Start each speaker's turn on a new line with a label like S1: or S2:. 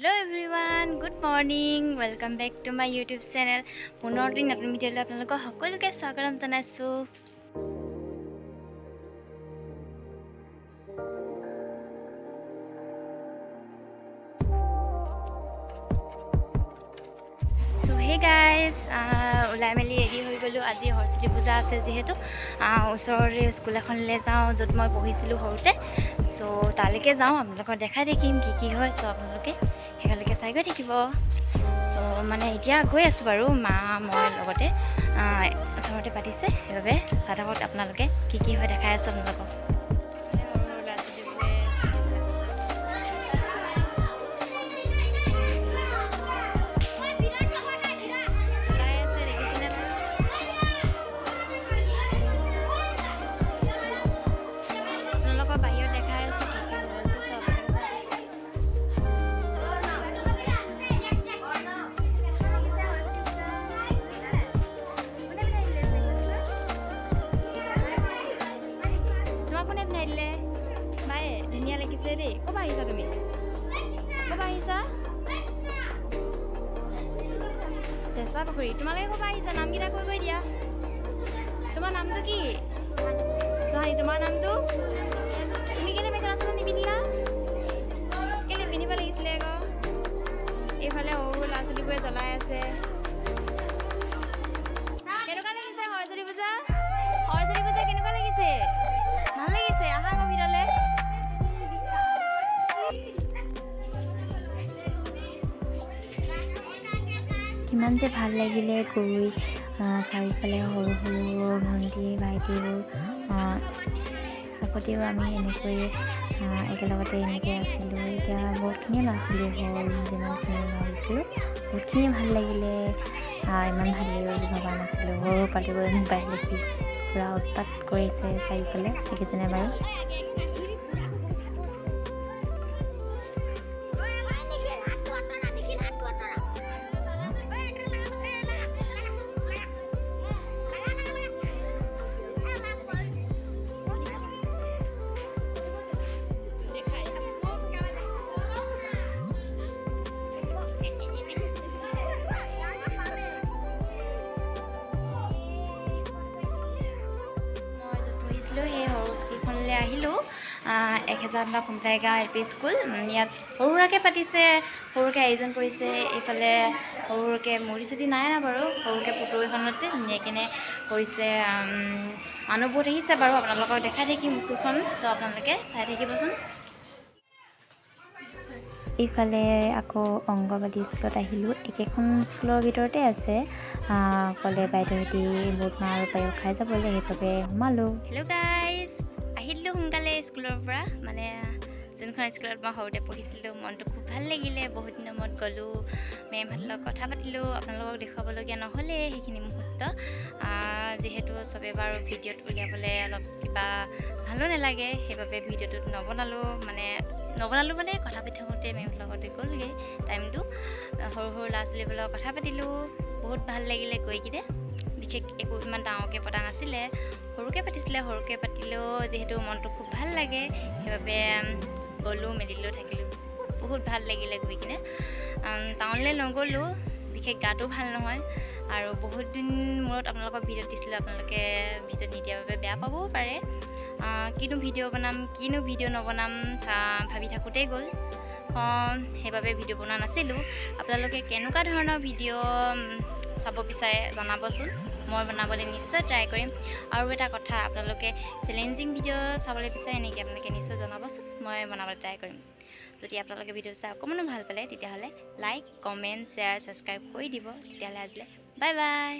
S1: Hello everyone, good morning. Welcome back to my YouTube channel. পুনৰ দিন নতুন ভিডিঅ'লৈ আপোনালোকক সকলোকে স্বাগতম জনাইছোঁ। So hey guys, ওলাই মেলি ৰেডি হৈ গ'লোঁ। আজি সৰস্বতী পূজা আছে যিহেতু ওচৰৰে স্কুল এখনলৈ যাওঁ য'ত মই পঢ়িছিলোঁ সৰুতে। চ' তালৈকে যাওঁ, আপোনালোকক দেখাই থাকিম কি হয়। চ' আপোনালোকে সেইকালৈকে চাই গৈ থাকিব। চ' মানে এতিয়া গৈ আছোঁ বাৰু, মা মই লগতে ওচৰতে পাতিছে, সেইবাবে চাই থাকক আপোনালোকে কি হয় দেখাই আছোঁ আপোনালোকক। ধুনীয়া লাগিছে দেই। ক'ৰ পৰা আহিছা তুমি? ক'ৰ পৰা আহিছা? চেঁচা পুখুৰী। তোমালোকে ক'ৰ পৰা আহিছা? নামকেইটা কৈ দিয়া। তোমাৰ নামটো কি? চোহানি, তোমাৰ নামটো? তুমি কেলে মেখেলা চাদৰ নিপিন্ধিলা? কেলে পিন্ধিব লাগিছিলে আকৌ? এইফালে সৰু ল'ৰা ছোৱালীবোৰে জ্বলাই আছে। কেনেকুৱা লাগিছে সৰস্বতী পূজা? সৰস্বতী পূজা কেনেকুৱা লাগিছে? ভাল লাগিছে? আহা আকৌ ভিতৰলৈ। কিমান যে ভাল লাগিলে গৈ, চাৰিওফালে সৰু সৰু ভণ্টি ভাইটিবোৰ আগতেও আমি এনেকৈয়ে একেলগতে এনেকৈ আছিলোঁ। এতিয়া বহুতখিনিয়ে ল'ৰা ছোৱালী হ'ল, যিমানখিনি ভাবিছিলোঁ বহুতখিনিয়ে ভাল লাগিলে। ইমান ভাল লাগিব বুলি ভবা নাছিলোঁ। সৰু পাতিবোৰ মোবাইল দেখি পূৰা উৎপাত কৰিছে চাৰিওফালে, দেখিছেনে বাৰু? সেই সৰু স্কুলখনলৈ আহিলোঁ। 1000 কম্পিউটাৰ গাঁও LP স্কুল। ইয়াত সৰু সুৰাকৈ পাতিছে, সৰুকৈ আয়োজন কৰিছে। এইফালে সৰুকৈ মূৰ্তি চুটি নাই না বাৰু, সৰুকৈ ফটো এখনতে ধুনীয়াকৈ কৰিছে। মানুহ বহুত আহিছে বাৰু, আপোনালোকক দেখাই থাকিম স্কুলখন, তো আপোনালোকে চাই থাকিবচোন। এইফালে আকৌ অংগবাদী স্কুলত আহিলোঁ। একেখন স্কুলৰ ভিতৰতে আছে। ক'লে বাইদেউহঁতি বুট মাহ আৰু পায়স খাই যাবলৈ, সেইবাবে সোমালোঁ। হেল্ল' গাইজ, আহিলোঁ সোনকালে স্কুলৰ পৰা। মানে যোনখন স্কুলত মই সৰুতে পঢ়িছিলোঁ, মনটো খুব ভাল লাগিলে। বহুত দিনৰ মূৰত গ'লোঁ, মেমহঁতৰ লগত কথা পাতিলোঁ। আপোনালোকক দেখুৱাবলগীয়া নহ'লে সেইখিনি মুহূৰ্ত, যিহেতু চবেই বাৰু ভিডিঅ'ত উলিয়াবলৈ অলপ কিবা ভালো নালাগে, সেইবাবে ভিডিঅ'টোত নবনালোঁ মানে কথা পাতি থাকোঁতে মেমৰ লগতে গ'লগৈ টাইমটো। সৰু সৰু ল'ৰা ছোৱালীবোৰৰ লগত কথা পাতিলোঁ, বহুত ভাল লাগিলে গৈ কিনে। বিশেষ একো ইমান ডাঙৰকৈ পতা নাছিলে, সৰুকৈ পাতিলেও যিহেতু মনটো খুব ভাল লাগে, সেইবাবে গ'লোঁ মেলিলোঁ থাকিলোঁ। বহুত ভাল লাগিলে গৈ কিনে। টাউনলৈ নগ'লোঁ, বিশেষ গাটো ভাল নহয়, আৰু বহুত দিন মূৰত আপোনালোকক ভিডিঅ' দিছিলোঁ। আপোনালোকে ভিডিঅ' নিদিয়াৰ বাবে বেয়া পাবও পাৰে। কিনো ভিডিঅ' নবনাম ভাবি থাকোঁতেই গ'ল। সেইবাবে ভিডিঅ' বনোৱা নাছিলোঁ। আপোনালোকে কেনেকুৱা ধৰণৰ ভিডিঅ' চাব বিচাৰে জনাবচোন, মই বনাবলৈ নিশ্চয় ট্ৰাই কৰিম। আৰু এটা কথা, আপোনালোকে চেলেঞ্জিং ভিডিঅ' চাবলৈ বিচাৰে নেকি? আপোনালোকে নিশ্চয় জনাবচোন, মই বনাবলৈ ট্ৰাই কৰিম। যদি আপোনালোকে ভিডিঅ' চাই অকণমানো ভাল পালে, তেতিয়াহ'লে লাইক, কমেণ্ট, শ্বেয়াৰ, ছাবস্ক্ৰাইব কৰি দিব। তেতিয়াহ'লে আজিলৈ বাই বাই।